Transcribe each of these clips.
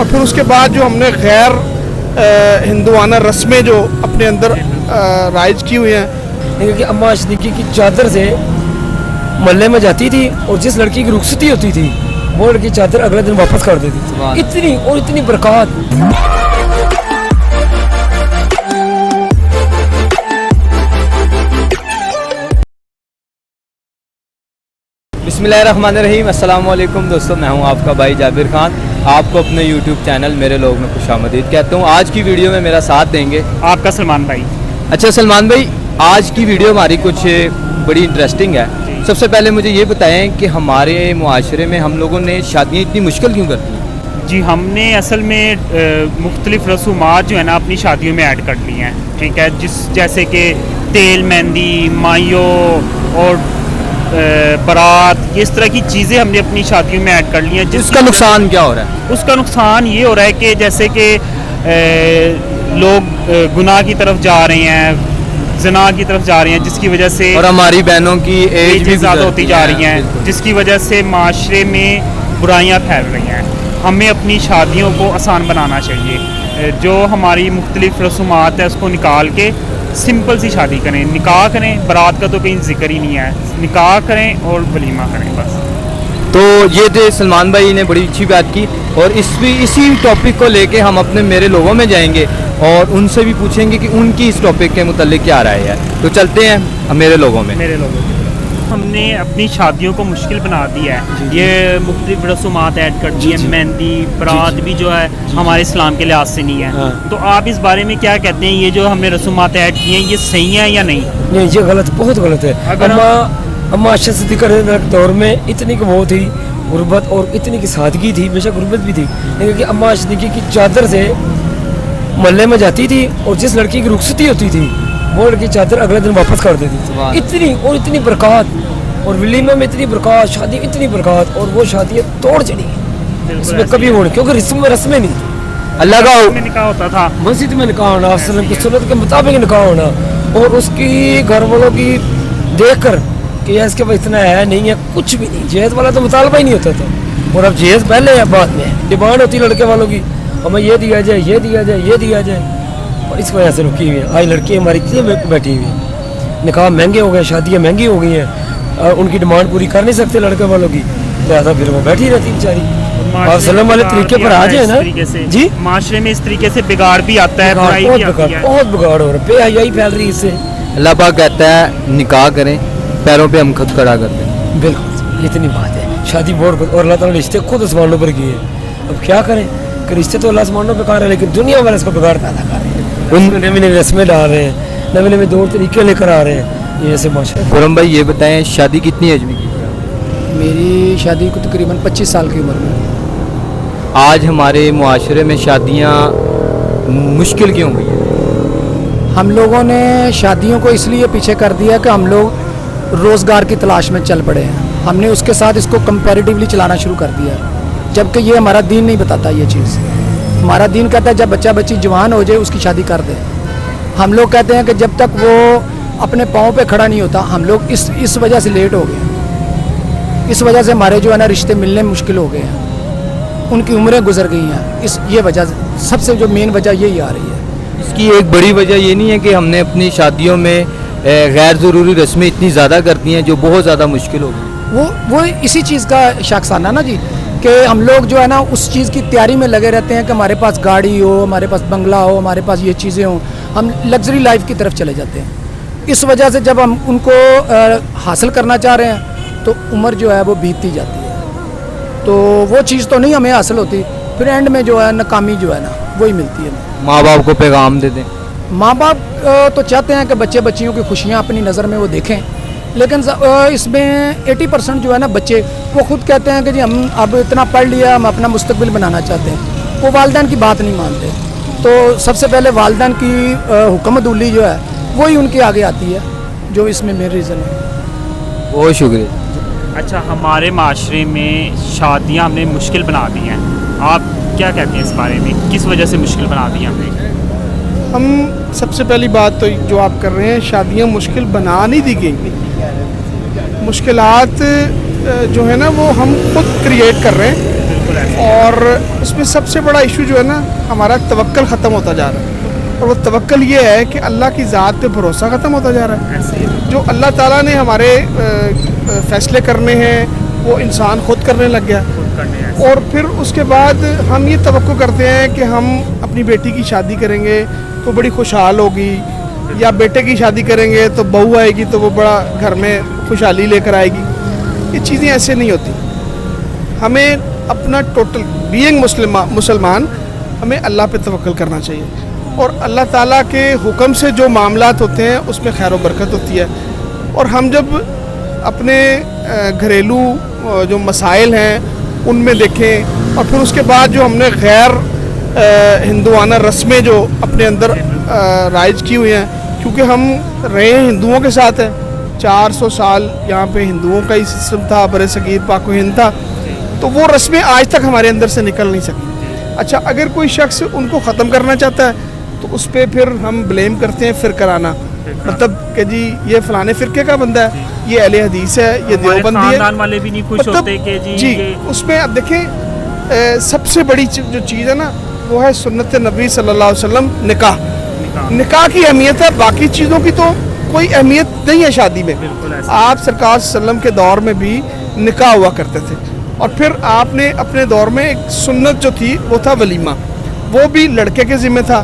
اور پھر اس کے بعد جو ہم نے غیر ہندوانہ رسمیں جو اپنے اندر رائج کی ہوئی ہیں. کیونکہ اماں صدیقی کی چادر سے محلے میں جاتی تھی اور جس لڑکی کی رخصتی ہوتی تھی وہ لڑکی چادر اگلے دن واپس کر دیتی تھی. اتنی اور اتنی برکات. بسم اللہ الرحمن الرحیم. السلام علیکم دوستو, میں ہوں آپ کا بھائی جابر خان. آپ کو اپنے یوٹیوب چینل میرے لوگ میں خوش آمدید کہتا ہوں. آج کی ویڈیو میں میرا ساتھ دیں گے آپ کا سلمان بھائی. اچھا سلمان بھائی, آج کی ویڈیو ہماری کچھ بڑی انٹرسٹنگ ہے. سب سے پہلے مجھے یہ بتائیں کہ ہمارے معاشرے میں ہم لوگوں نے شادیاں اتنی مشکل کیوں کرتی ہیں؟ جی, ہم نے اصل میں مختلف رسومات جو ہے نا اپنی شادیوں میں ایڈ کر لی ہیں. ٹھیک ہے, جیسے کہ تیل مہندی, مائیو اور بارات, اس طرح کی چیزیں ہم نے اپنی شادیوں میں ایڈ کر لی ہیں. جس کا نقصان کیا ہو رہا ہے؟ اس کا نقصان یہ ہو رہا ہے کہ جیسے کہ لوگ گناہ کی طرف جا رہے ہیں, زنا کی طرف جا رہے ہیں, جس کی وجہ سے اور ہماری بہنوں کی ایج بھی زیادہ ہوتی جا رہی ہیں, جس کی وجہ سے معاشرے میں برائیاں پھیل رہی ہیں. ہمیں اپنی شادیوں کو آسان بنانا چاہیے. جو ہماری مختلف رسومات ہے اس کو نکال کے سمپل سی شادی کریں. نکاح کریں, برات کا تو کہیں ذکر ہی نہیں ہے. نکاح کریں اور ولیمہ کریں بس. تو یہ تھے سلمان بھائی نے بڑی اچھی بات کی, اور اسی ٹاپک کو لے کے ہم اپنے میرے لوگوں میں جائیں گے اور ان سے بھی پوچھیں گے کہ ان کی اس ٹاپک کے متعلق کیا رائے ہے. تو چلتے ہیں میرے لوگوں میں. ہم نے اپنی شادیوں کو مشکل بنا دیا ہے. یہ مختلف رسومات ایڈ کر دی ہیں. مہندی, برات بھی جو ہے ہمارے اسلام کے لحاظ سے نہیں ہے. تو آپ اس بارے میں کیا کہتے ہیں؟ یہ جو ہم نے رسومات ایڈ کی ہیں یہ صحیح ہیں یا نہیں؟ نہیں, یہ غلط, بہت غلط ہے. اماں عائشہ صدیقہ کے دور میں اتنی کہ وہ تھی غربت اور اتنی کی سادگی تھی, بے شک غربت بھی تھی, لیکن کہ اماں صدیقہ کی چادر سے محلے میں جاتی تھی اور جس لڑکی کی رخصتی ہوتی تھی وہ لڑکی چادر اگلے دن واپس کر دیتی تھی. اتنی اور اتنی برکات, اور ولیمہ میں اتنی برکات, شادی اتنی برکات, اور وہ شادیاں توڑ چڑی اس میں کبھی وہ نہیں, کیونکہ رسمیں نہیں تھی. اللہ کا نکاح ہوتا تھا, مسجد میں نکاح ہونا, وسلم کی سنت کے مطابق نکاح ہونا, اور اس کی گھر والوں کی دیکھ کر کہ اس کے پاس اتنا ہے نہیں ہے, کچھ بھی نہیں. جہیز والا تو مطالبہ ہی نہیں ہوتا تھا, اور اب جہیز پہلے ہے بعد میں. ڈیمانڈ ہوتی لڑکے والوں کی, ہمیں یہ دیا جائے, یہ دیا جائے, یہ دیا جائے, اور اس وجہ سے رکی ہوئی ہے. آج لڑکی ہماری اتنی بیٹھی ہوئی ہے, نکاح مہنگے ہو گئے, شادیاں مہنگی ہو گئی ہیں, اور ان کی ڈیمانڈ پوری کر نہیں سکتے لڑکے والوں کی, لہٰذا پھر وہ بیٹھی رہتی بیچاری. اور سلم والے طریقے پر آ جائے نا جی, معاشرے میں اس طریقے سے بگاڑ بھی آتا ہے, بہت بگاڑ ہو رہا ہے, بے حیائی پھیل رہی ہے اس سے. اللہ پاک کہتا ہے نکاح کریں, پیروں پہ ہم خود کھڑا کر دیں. بالکل اتنی بات ہے. شادی بہت, اور اللہ تعالیٰ نے رشتے خود آسمانوں پر کیے. اب کیا کریں کہ رشتے تو اللہ آسمانوں پہ کر رہے ہیں, لیکن دنیا والے اس کو بگاڑ پیدا کر رہے ہیں. ان نئے نئے رسمیں ڈال رہے ہیں, نئے نئے طور طریقے لے کر آ رہے ہیں. یہ ایسے معاشرے. خرم بھائی یہ بتائیں شادی کتنی ایج میں کی؟ میری شادی کو تقریباً 25 سال کی عمر میں. آج ہمارے معاشرے میں شادیاں مشکل کیوں ہوئی ہیں؟ ہم لوگوں نے شادیوں کو اس لیے پیچھے کر دیا کہ ہم لوگ روزگار کی تلاش میں چل پڑے ہیں. ہم نے اس کے ساتھ اس کو کمپیریٹیولی چلانا شروع کر دیا, جبکہ یہ ہمارا دین نہیں بتاتا. یہ چیز ہمارا دین کہتا ہے جب بچہ بچی جوان ہو جائے اس کی شادی کر دے. ہم لوگ کہتے ہیں کہ جب تک وہ اپنے پاؤں پہ کھڑا نہیں ہوتا. ہم لوگ اس وجہ سے لیٹ ہو گئے, اس وجہ سے ہمارے جو ہے نا رشتے ملنے مشکل ہو گئے ہیں, ان کی عمریں گزر گئی ہیں. یہ وجہ سب سے جو مین وجہ یہی آ رہی ہے. اس کی ایک بڑی وجہ یہ نہیں ہے کہ ہم نے اپنی شادیوں میں غیر ضروری رسمیں اتنی زیادہ کرتی ہیں جو بہت زیادہ مشکل ہو گئی. وہ اسی چیز کا شاخسانہ نا جی, کہ ہم لوگ جو ہے نا اس چیز کی تیاری میں لگے رہتے ہیں کہ ہمارے پاس گاڑی ہو, ہمارے پاس بنگلہ ہو, ہمارے پاس یہ چیزیں ہوں, ہم لگژری لائف کی طرف چلے جاتے ہیں. اس وجہ سے جب ہم ان کو حاصل کرنا چاہ رہے ہیں تو عمر جو ہے وہ بیتتی جاتی ہے, تو وہ چیز تو نہیں ہمیں حاصل ہوتی. پھر اینڈ میں جو ہے ناکامی جو ہے نا وہی ملتی ہے. ماں باپ کو پیغام دے دیں. ماں باپ تو چاہتے ہیں کہ بچے بچیوں کی خوشیاں اپنی نظر میں وہ دیکھیں, لیکن اس میں 80% جو ہے نا بچے وہ خود کہتے ہیں کہ جی ہم اب اتنا پڑھ لیا, ہم اپنا مستقبل بنانا چاہتے ہیں. وہ والدین کی بات نہیں مانتے. تو سب سے پہلے والدین کی حکم عدولی جو ہے وہی ان کے آگے آتی ہے, جو اس میں میرا ریزن ہے. بہت شکریہ. اچھا, ہمارے معاشرے میں شادیاں ہم نے مشکل بنا دی ہیں. آپ کیا کہتے ہیں اس بارے میں, کس وجہ سے مشکل بنا دی ہم نے؟ ہم سب سے پہلی بات تو جو آپ کر رہے ہیں, شادیاں مشکل بنا نہیں دی گئی. مشکلات جو ہے نا وہ ہم خود کریٹ کر رہے ہیں, اور اس میں سب سے بڑا ایشو جو ہے نا ہمارا توکل ختم ہوتا جا رہا ہے. اور وہ توکل یہ ہے کہ اللہ کی ذات پہ بھروسہ ختم ہوتا جا رہا ہے. جو اللہ تعالیٰ نے ہمارے فیصلے کرنے ہیں وہ انسان خود کرنے لگ گیا. اور پھر اس کے بعد ہم یہ توقع کرتے ہیں کہ ہم اپنی بیٹی کی شادی کریں گے تو بڑی خوشحال ہوگی, یا بیٹے کی شادی کریں گے تو بہو آئے گی تو وہ بڑا گھر میں خوشحالی لے کر آئے گی. یہ چیزیں ایسے نہیں ہوتی. ہمیں اپنا ٹوٹل بینگ مسلمان ہمیں اللہ پہ توکل کرنا چاہیے, اور اللہ تعالیٰ کے حکم سے جو معاملات ہوتے ہیں اس میں خیر و برکت ہوتی ہے. اور ہم جب اپنے گھریلو جو مسائل ہیں ان میں دیکھیں, اور پھر اس کے بعد جو ہم نے غیر ہندوانہ رسمیں جو اپنے اندر رائج کی ہوئی ہیں, کیونکہ ہم رہے ہندوؤں کے ساتھ ہیں, 400 سال یہاں پہ ہندوؤں کا ہی سسٹم تھا, بر صغیر پاک و ہند تھا, تو وہ رسمیں آج تک ہمارے اندر سے نکل نہیں سکی. اچھا, اگر کوئی شخص ان کو ختم کرنا چاہتا ہے تو اس پہ پھر ہم بلیم کرتے ہیں فرقرانہ, مطلب کہ جی یہ فلانے فرقے کا بندہ ہے, یہ اہل حدیث ہے, یہ دیوبندی ہے. خاندان والے بھی نہیں خوش ہوتے کہ جی اس میں اب دیکھیں سب سے بڑی جو چیز ہے نا وہ ہے سنت نبی صلی اللہ علیہ وسلم, نکاح. نکاح کی اہمیت ہے, باقی چیزوں کی تو کوئی اہمیت نہیں ہے شادی میں. آپ سرکار صلی اللہ علیہ وسلم کے دور میں بھی نکاح ہوا کرتے تھے, اور پھر آپ نے اپنے دور میں ایک سنت جو تھی وہ تھا ولیمہ, وہ بھی لڑکے کے ذمہ تھا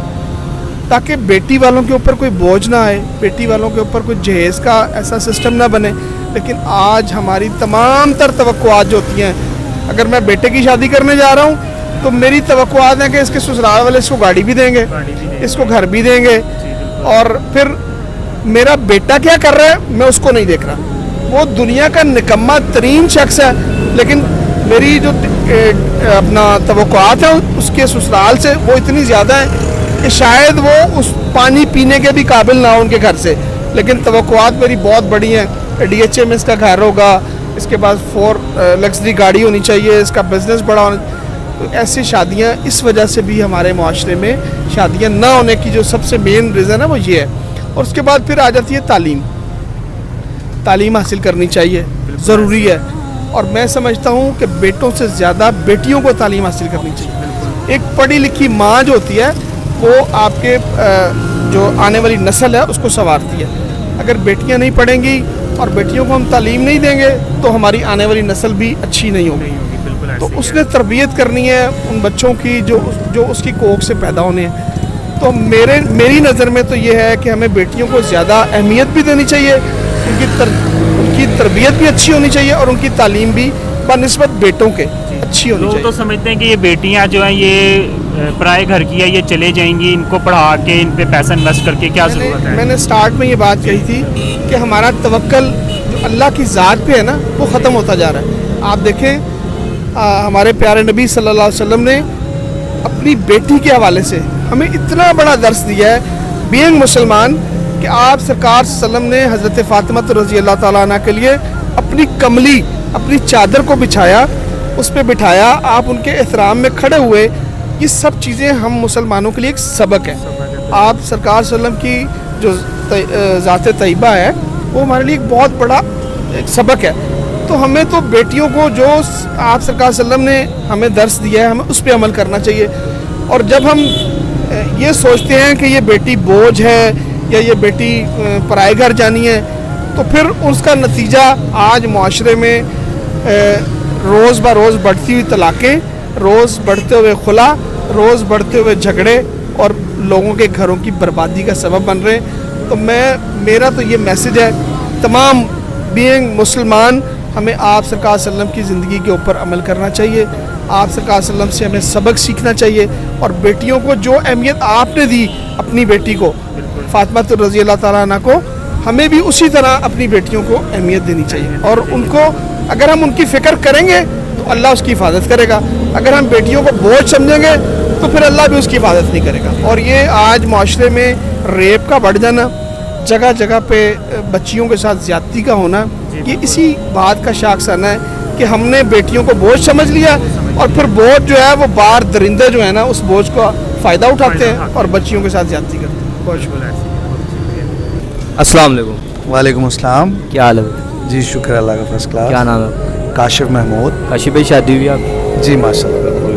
تاکہ بیٹی والوں کے اوپر کوئی بوجھ نہ آئے, بیٹی والوں کے اوپر کوئی جہیز کا ایسا سسٹم نہ بنے. لیکن آج ہماری تمام تر توقعات جو ہوتی ہیں, اگر میں بیٹے کی شادی کرنے جا رہا ہوں تو میری توقعات ہیں کہ اس کے سسرال والے اس کو گاڑی بھی دیں گے, اس کو گھر بھی دیں گے, اور پھر میرا بیٹا کیا کر رہا ہے میں اس کو نہیں دیکھ رہا. وہ دنیا کا نکما ترین شخص ہے, لیکن میری جو اپنا توقعات ہیں اس کے سسرال سے وہ اتنی زیادہ ہیں کہ شاید وہ اس پانی پینے کے بھی قابل نہ ہو ان کے گھر سے, لیکن توقعات میری بہت بڑی ہیں. ڈی ایچ اے میں اس کا گھر ہوگا, اس کے بعد 4 لگژری گاڑی ہونی چاہیے, اس کا بزنس بڑا ہونا. تو ایسی شادیاں اس وجہ سے بھی ہمارے معاشرے میں شادیاں نہ ہونے کی جو سب سے مین ریزن ہے وہ یہ ہے. اور اس کے بعد پھر آ جاتی ہے تعلیم. تعلیم حاصل کرنی چاہیے, ضروری ہے, اور میں سمجھتا ہوں کہ بیٹوں سے زیادہ بیٹیوں کو تعلیم حاصل کرنی چاہیے. ایک پڑھی لکھی ماں جو ہوتی ہے وہ آپ کے جو آنے والی نسل ہے اس کو سنوارتی ہے. اگر بیٹیاں نہیں پڑھیں گی اور بیٹیوں کو ہم تعلیم نہیں دیں گے تو ہماری آنے والی نسل بھی اچھی نہیں ہوگی. تو اس نے تربیت کرنی ہے ان بچوں کی جو اس کی کوکھ سے پیدا ہونے ہیں. تو میری نظر میں تو یہ ہے کہ ہمیں بیٹیوں کو زیادہ اہمیت بھی دینی چاہیے, ان کی تربیت بھی اچھی ہونی چاہیے, اور ان کی تعلیم بھی بنسبت بیٹوں کے اچھی ہونی چاہیے. لوگ تو سمجھتے ہیں کہ یہ بیٹیاں جو ہیں یہ پرائے گھر کی ہے, یہ چلے جائیں گی, ان کو پڑھا کے ان پہ پیسہ انویسٹ کر کے کیا ضرورت ہے. میں نے سٹارٹ میں یہ بات کہی تھی کہ ہمارا توکل جو اللہ کی ذات پہ ہے نا وہ ختم ہوتا جا رہا ہے. آپ دیکھیں ہمارے پیارے نبی صلی اللہ علیہ وسلم نے اپنی بیٹی کے حوالے سے ہمیں اتنا بڑا درس دیا ہے بینگ مسلمان, کہ آپ سرکار صلی اللہ علیہ وسلم نے حضرت فاطمہ رضی اللہ تعالیٰ عنہ کے لیے اپنی کملی, اپنی چادر کو بچھایا, اس پہ بٹھایا, آپ ان کے احترام میں کھڑے ہوئے. یہ سب چیزیں ہم مسلمانوں کے لیے ایک سبق ہے. آپ سرکار صلی اللہ علیہ وسلم کی جو ذات طیبہ ہے وہ ہمارے لیے ایک بہت بڑا ایک سبق ہے. تو ہمیں تو بیٹیوں کو جو آپ سرکار صلی اللہ علیہ وسلم نے ہمیں درس دیا ہے ہمیں اس پہ عمل کرنا چاہیے. اور جب ہم یہ سوچتے ہیں کہ یہ بیٹی بوجھ ہے یا یہ بیٹی پرائے گھر جانی ہے, تو پھر اس کا نتیجہ آج معاشرے میں روز بہ روز بڑھتی ہوئی طلاقیں, روز بڑھتے ہوئے خلا, روز بڑھتے ہوئے جھگڑے اور لوگوں کے گھروں کی بربادی کا سبب بن رہے ہیں. تو میرا تو یہ میسج ہے تمام بینگ مسلمان, ہمیں آپ سرکار صلی اللہ علیہ وسلم کی زندگی کے اوپر عمل کرنا چاہیے. آپ سرکار صلی اللہ علیہ وسلم سے ہمیں سبق سیکھنا چاہیے, اور بیٹیوں کو جو اہمیت آپ نے دی اپنی بیٹی کو فاطمہ رضی اللہ تعالیٰ عنہ کو, ہمیں بھی اسی طرح اپنی بیٹیوں کو اہمیت دینی چاہیے. اور ان کو اگر ہم ان کی فکر کریں گے تو اللہ اس کی حفاظت کرے گا. اگر ہم بیٹیوں کو بوجھ سمجھیں گے تو پھر اللہ بھی اس کی حفاظت نہیں کرے گا. اور یہ آج معاشرے میں ریپ کا بڑھ جانا, جگہ جگہ پہ بچیوں کے ساتھ زیادتی کا ہونا, یہ اسی بات کا شاخ آنا ہے کہ ہم نے بیٹیوں کو بوجھ سمجھ لیا, اور پھر بوجھ جو ہے وہ باہر درندے جو ہے نا اس بوجھ کا فائدہ اٹھاتے ہیں اور بچیوں کے ساتھ زیادتی کرتے ہیں. بہت شکریہ. السلام علیکم. وعلیکم السلام. کیا حال ہے؟ جی شکر اللہ کا, فرسٹ کلاس. کیا نام ہے؟ کاشف محمود. کاشف بھائی شادی ہوئی آپ؟ جی ماشاء اللہ.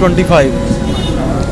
25,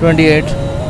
28।